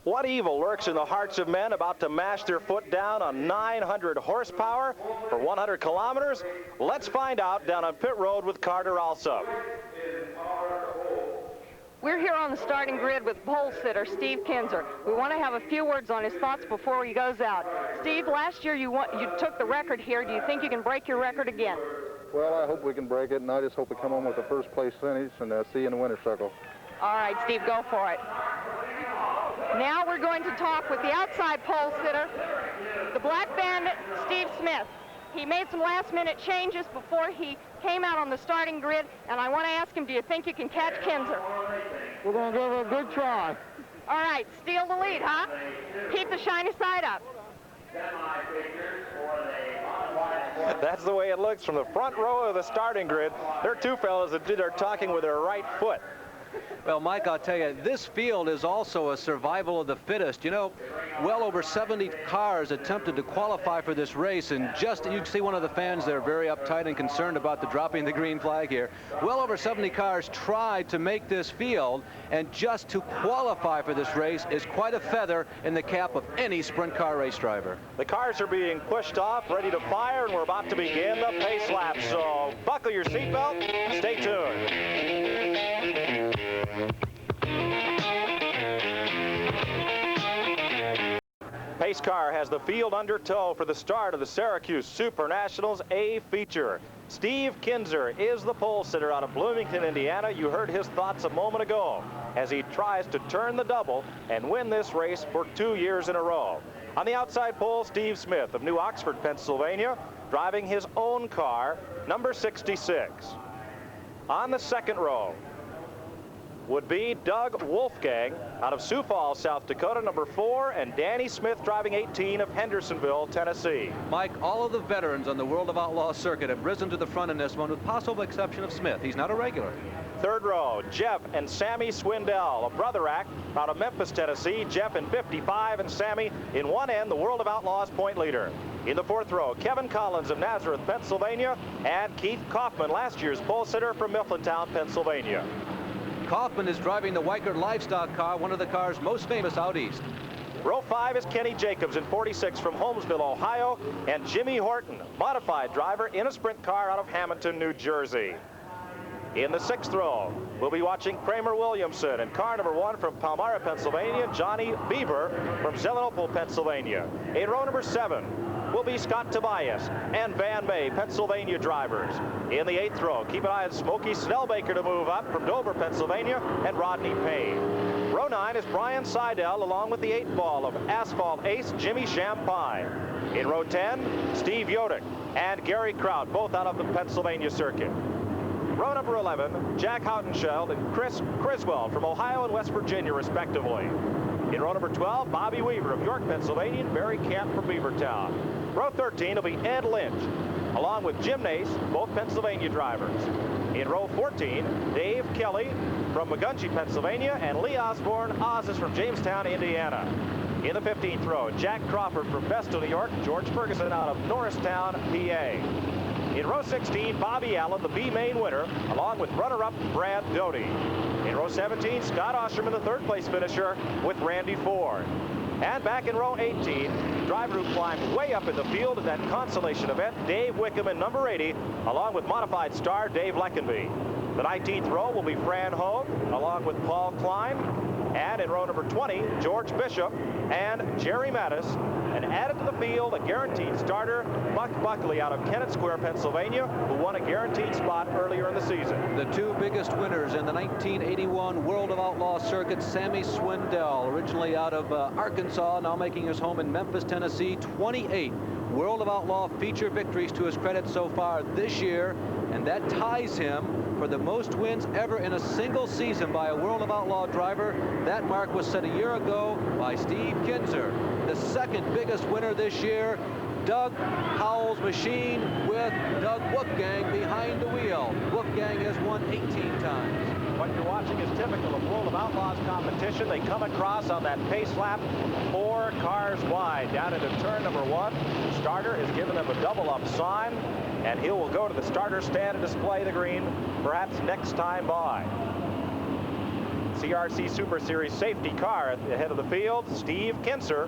What evil lurks in the hearts of men about to mash their foot down on 900 horsepower for 100 kilometers? Let's find out down on pit road with Carter Alsop. We're here on the starting grid with pole sitter Steve Kinzer. We want to have a few words on his thoughts before he goes out. Steve, last year you took the record here. Do you think you can break your record again? Well, I hope we can break it, and I just hope we come home with a first place finish and see you in the winner's circle. All right, Steve, go for it. Now we're going to talk with the outside pole sitter, the Black Bandit, Steve Smith. He made some last-minute changes before he came out on the starting grid, and I want to ask him, do you think you can catch Kinzer? We're going to give it a good try. All right, steal the lead, huh? Keep the shiny side up. That's the way it looks from the front row of the starting grid. There are two fellas that are talking with their right foot. Well, Mike, I'll tell you, this field is also a survival of the fittest. You know, well over 70 cars attempted to qualify for this race, and just, you can see one of the fans there very uptight and concerned about the dropping the green flag here. Well over 70 cars tried to make this field, and just to qualify for this race is quite a feather in the cap of any sprint car race driver. The cars are being pushed off, ready to fire, and we're about to begin the pace lap. So buckle your seatbelt, stay tuned. Pace car has the field under tow for the start of the Syracuse Super Nationals A feature. Steve Kinzer is the pole sitter out of Bloomington, Indiana. You heard his thoughts a moment ago as he tries to turn the double and win this race for 2 years in a row. On the outside pole, Steve Smith of New Oxford, Pennsylvania, driving his own car, number 66. On the second row would be Doug Wolfgang out of Sioux Falls, South Dakota, number 4, and Danny Smith driving 18 of Hendersonville, Tennessee. Mike, all of the veterans on the World of Outlaws circuit have risen to the front in this one, with possible exception of Smith. He's not a regular. Third row, Jeff and Sammy Swindell, a brother act out of Memphis, Tennessee. Jeff in 55 and Sammy in 1N, the World of Outlaws point leader. In the fourth row, Kevin Collins of Nazareth, Pennsylvania, and Keith Kaufman, last year's pole sitter from Mifflintown, Pennsylvania. Kaufman is driving the Weichert Livestock car, one of the cars most famous out east. Row 5 is Kenny Jacobs in 46 from Holmesville, Ohio, and Jimmy Horton, modified driver in a sprint car out of Hamilton, New Jersey. In the sixth row, we'll be watching Kramer Williamson and car number 1 from Palmyra, Pennsylvania, Johnny Beaver from Zelenople, Pennsylvania. In row number 7 will be Scott Tobias and Van May, Pennsylvania drivers. In the eighth row, keep an eye on Smokey Snellbaker to move up from Dover, Pennsylvania, and Rodney Payne. Row 9 is Brian Seidel along with the 8 ball of asphalt ace Jimmy Champagne. In row 10, Steve Yodick and Gary Kraut, both out of the Pennsylvania circuit. Row number 11, Jack Houtenscheld and Chris Criswell from Ohio and West Virginia, respectively. In row number 12, Bobby Weaver of York, Pennsylvania, and Barry Camp from Beavertown. Row 13 will be Ed Lynch, along with Jim Nace, both Pennsylvania drivers. In row 14, Dave Kelly from Magungie, Pennsylvania, and Lee Osborne Oz from Jamestown, Indiana. In the 15th row, Jack Crawford from Vestal, New York, George Ferguson out of Norristown, PA. In row 16, Bobby Allen, the B-main winner, along with runner-up Brad Doty. In row 17, Scott Osherman, the third-place finisher, with Randy Ford. And back in row 18, driver who climbed way up in the field at that consolation event, Dave Wickham in number 80, along with modified star Dave Leckenby. The 19th row will be Fran Hogue, along with Paul Klein. And in row number 20, George Bishop and Jerry Mattis. And added to the field, a guaranteed starter, Buck Buckley out of Kennett Square, Pennsylvania, who won a guaranteed spot earlier in the season. The two biggest winners in the 1981 World of Outlaws circuit, Sammy Swindell, originally out of Arkansas, now making his home in Memphis, Tennessee. 28 World of Outlaw feature victories to his credit so far this year, and that ties him for the most wins ever in a single season by a World of Outlaw driver. That mark was set a year ago by Steve Kinzer. The second biggest winner this year, Doug Howell's machine with Doug Wolfgang behind the wheel. Wolfgang has won 18 times. What you're watching is typical of World of Outlaws competition. They come across on that pace lap 4 cars wide down into turn number 1. The starter is giving them a double up sign, and he will go to the starter stand and display the green perhaps next time by. CRC Super Series safety car at the head of the field. Steve Kinser,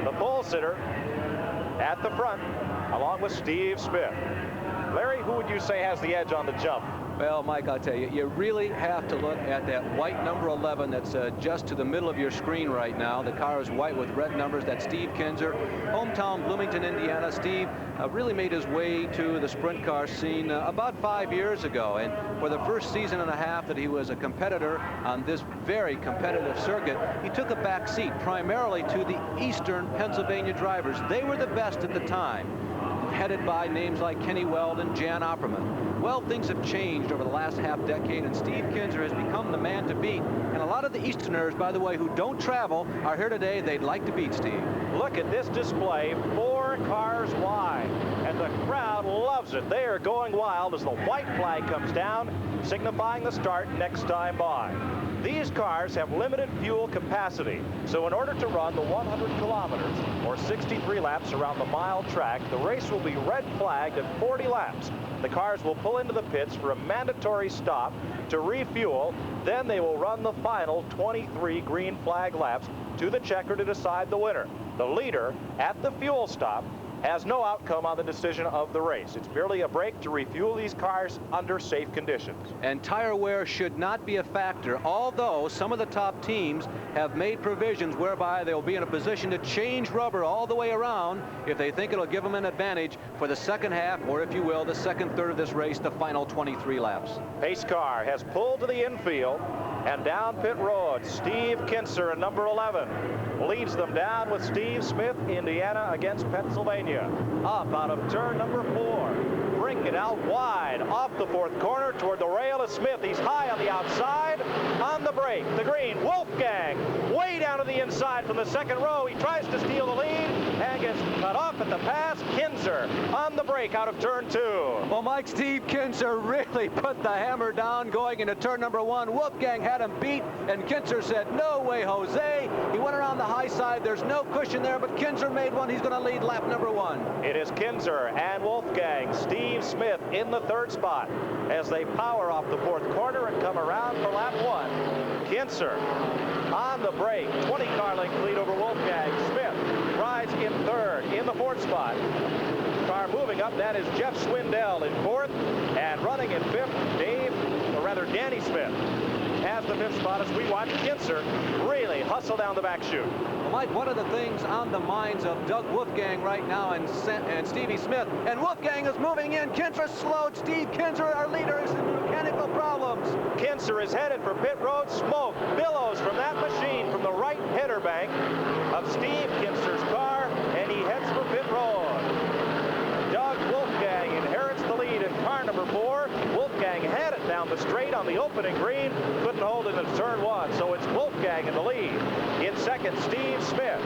the pole sitter, at the front, along with Steve Smith. Larry, who would you say has the edge on the jump? Well, Mike, I'll tell you, you really have to look at that white number 11 that's just to the middle of your screen right now. The car is white with red numbers. That's Steve Kinser, hometown Bloomington, Indiana. Steve really made his way to the sprint car scene about 5 years ago. And for the first season and a half that he was a competitor on this very competitive circuit, he took a back seat primarily to the Eastern Pennsylvania drivers. They were the best at the time, headed by names like Kenny Weld and Jan Opperman. Well, things have changed over the last half-decade, and Steve Kinser has become the man to beat. And a lot of the Easterners, by the way, who don't travel, are here today. They'd like to beat Steve. Look at this display, 4 cars wide, and the crowd loves it. They are going wild as the white flag comes down, signifying the start next time by. These cars have limited fuel capacity, so in order to run the 100 kilometers or 63 laps around the mile track, the race will be red flagged at 40 laps. The cars will pull into the pits for a mandatory stop to refuel. Then they will run the final 23 green flag laps to the checker to decide the winner. The leader at the fuel stop has no outcome on the decision of the race. It's merely a break to refuel these cars under safe conditions. And tire wear should not be a factor, although some of the top teams have made provisions whereby they'll be in a position to change rubber all the way around if they think it'll give them an advantage for the second half, or if you will, the second third of this race, the final 23 laps. Pace car has pulled to the infield, and down pit road, Steve Kinser in number 11 leads them down with Steve Smith, Indiana against Pennsylvania. Up out of turn number 4. Bring it out wide off the 4th corner toward the rail is Smith. He's high on the outside. On the brake, the green, Wolfgang way down to the inside from the 2nd row. He tries to steal the lead and gets cut off at the pass. Kinser on the brake out of turn 2. Well, Mike, Steve Kinser really put the hammer down going into turn number 1. Wolfgang had him beat, and Kinser said, no way, Jose. He went around the high side. There's no cushion there, but Kinser made one. He's going to lead lap number 1. It is Kinser and Wolfgang. Steve Smith in the 3rd spot as they power off the 4th corner and come around for lap 1. Kinser on the brake, 20 car length lead over Wolfgang. Smith rides in 3rd in the 4th spot. Car moving up, that is Jeff Swindell in 4th, and running in 5th, Danny Smith has the 5th spot as we watch Kinser really hustle down the back chute. Well, Mike, one of the things on the minds of Doug Wolfgang right now and Stevie Smith, and Wolfgang is moving in. Kinser slowed. Steve Kinser, our leader, is in mechanical problems. Kinser is headed for pit road. Smoke billows from that machine from the right header bank of Steve Kinser's car, and he heads for pit road. Doug Wolfgang inherits the lead in car number 4. Wolfgang had it down the straight on the opening green, couldn't hold it in turn 1, so it's Wolfgang in the lead. In 2nd, Steve Smith.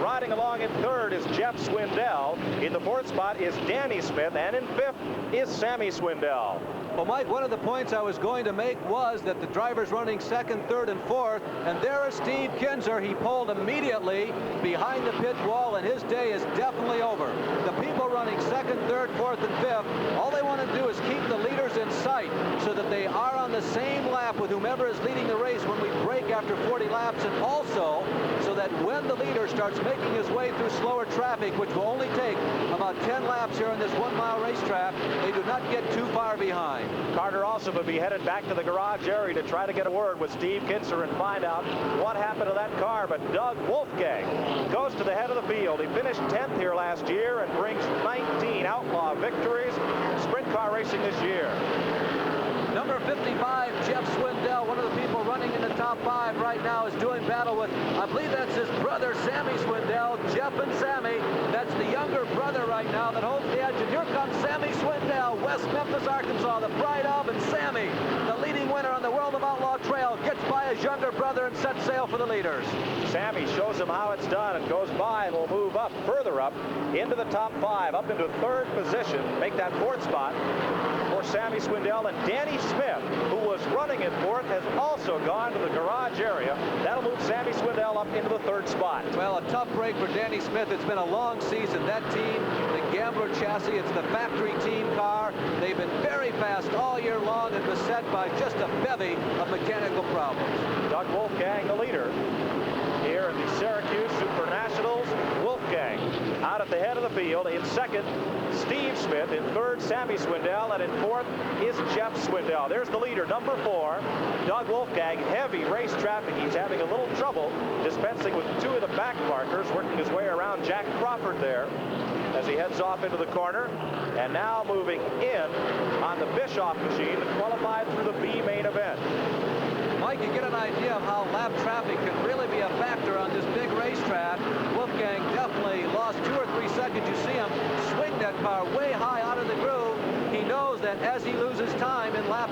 Riding along in 3rd is Jeff Swindell. In the 4th spot is Danny Smith, and in 5th is Sammy Swindell. Well, Mike, one of the points I was going to make was that the drivers running 2nd, 3rd, and 4th, and there is Steve Kinser. He pulled immediately behind the pit wall, and his day is definitely over. The people running 2nd, 3rd, 4th, and 5th, all they want to do is keep the leaders in sight so that they are on the same lap with whomever is leading the race when we break after 40 laps, and also so that when the leader starts making his way through slower traffic, which will only take about 10 laps here on this 1-mile racetrack, they do not get too far behind. Carter also will be headed back to the garage area to try to get a word with Steve Kinser and find out what happened to that car. But Doug Wolfgang goes to the head of the field. He finished 10th here last year and brings 19 outlaw victories sprint car racing this year. Number 55, Jeff Swindell, one of the people running in the top 5 right now, is doing battle with, I believe that's his brother, Sammy Swindell. Jeff and Sammy, that's the younger brother right now that holds the edge. And here comes Sammy Swindell, West Memphis, Arkansas, the pride of, and Sammy, the leading winner on the World of Outlaw Trail, gets by his younger brother and sets sail for the leaders. Sammy shows him how it's done and goes by and will move up, further up, into the top 5, up into 3rd position, make that 4th spot. Boy, for Sammy Swindell, and Danny Smith, who was running in fourth, has also gone to the garage area. That'll move Sammy Swindell up into the third spot. Well, a tough break for Danny Smith. It's been a long season. That team, the Gambler chassis, it's the factory team car. They've been very fast all year long and beset by just a bevy of mechanical problems. Doug Wolfgang, the leader here in the Syracuse Super Nationals. Wolfgang out at the head of the field. In second, Steve Smith. In third, Sammy Swindell. And in fourth is Jeff Swindell. There's the leader, number 4, Doug Wolfgang. Heavy race traffic. He's having a little trouble dispensing with 2 of the back markers, working his way around Jack Crawford there as he heads off into the corner. And now moving in on the Bischoff machine that qualified through the B main event. Mike, you get an idea of how lap traffic can really be a factor on this big racetrack. Wolfgang definitely lost 2 or 3 seconds. You see him swing that car way high out of the groove. He knows that as he loses time in lap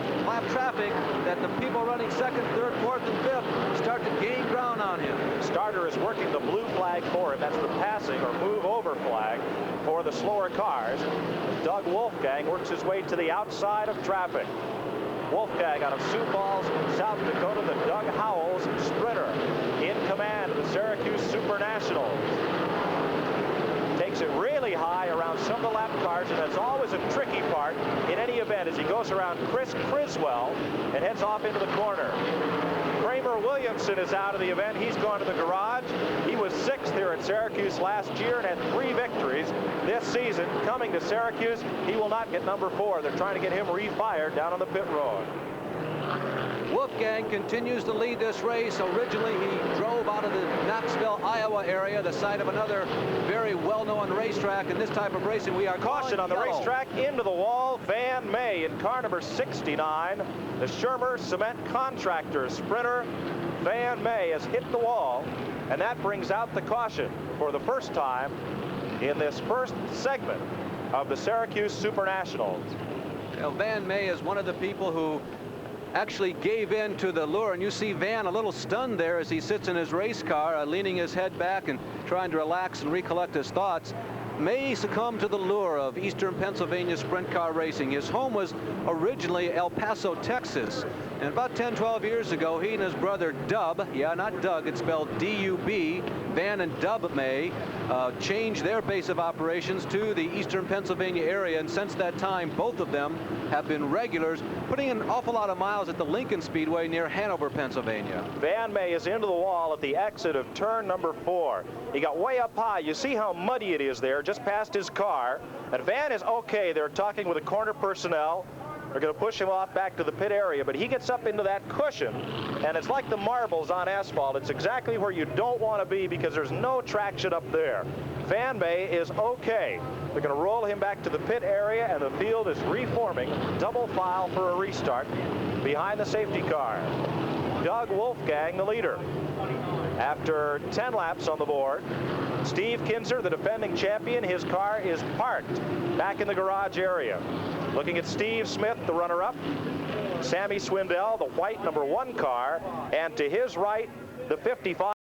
traffic, that the people running second, third, fourth, and fifth start to gain ground on him. Starter is working the blue flag for him. That's the passing or move over flag for the slower cars. Doug Wolfgang works his way to the outside of traffic. Wolfgang out of Sioux Falls, South Dakota, the Doug Howells sprinter in command of the Syracuse Super Nationals. Takes it really high around some of the lap cars, and that's always a tricky part in any event as he goes around Chris Criswell and heads off into the corner. Kramer Williamson is out of the event. He's gone to the garage. He was 6th here at Syracuse last year and had 3 victories this season. Coming to Syracuse, he will not get number 4. They're trying to get him refired down on the pit road. Wolfgang continues to lead this race. Originally, he drove out of the Knoxville, Iowa area, the site of another very well-known racetrack. In this type of racing, we are caution on the racetrack. Into the wall, Van May in car number 69. The Shermer Cement Contractor sprinter, Van May, has hit the wall, and that brings out the caution for the first time in this first segment of the Syracuse Super Nationals. Well, Van May is one of the people who actually gave in to the lure, and you see Van a little stunned there as he sits in his race car, leaning his head back and trying to relax and recollect his thoughts. May succumb to the lure of Eastern Pennsylvania sprint car racing. His home was originally El Paso, Texas. And about 10-12 years ago, he and his brother Dub, yeah, not Doug, it's spelled D-U-B, Van and Dub May, changed their base of operations to the Eastern Pennsylvania area. And since that time, both of them have been regulars, putting an awful lot of miles at the Lincoln Speedway near Hanover, Pennsylvania. Van May is into the wall at the exit of turn number 4. He got way up high. You see how muddy it is there, just past his car. And Van is okay. They're talking with the corner personnel. They're going to push him off back to the pit area, but he gets up into that cushion, and it's like the marbles on asphalt. It's exactly where you don't want to be because there's no traction up there. Van May is okay. They're going to roll him back to the pit area, and the field is reforming, double file for a restart behind the safety car. Doug Wolfgang, the leader. After 10 laps on the board, Steve Kinzer, the defending champion, his car is parked back in the garage area. Looking at Steve Smith, the runner-up, Sammy Swindell, the white number 1 car, and to his right, the 55.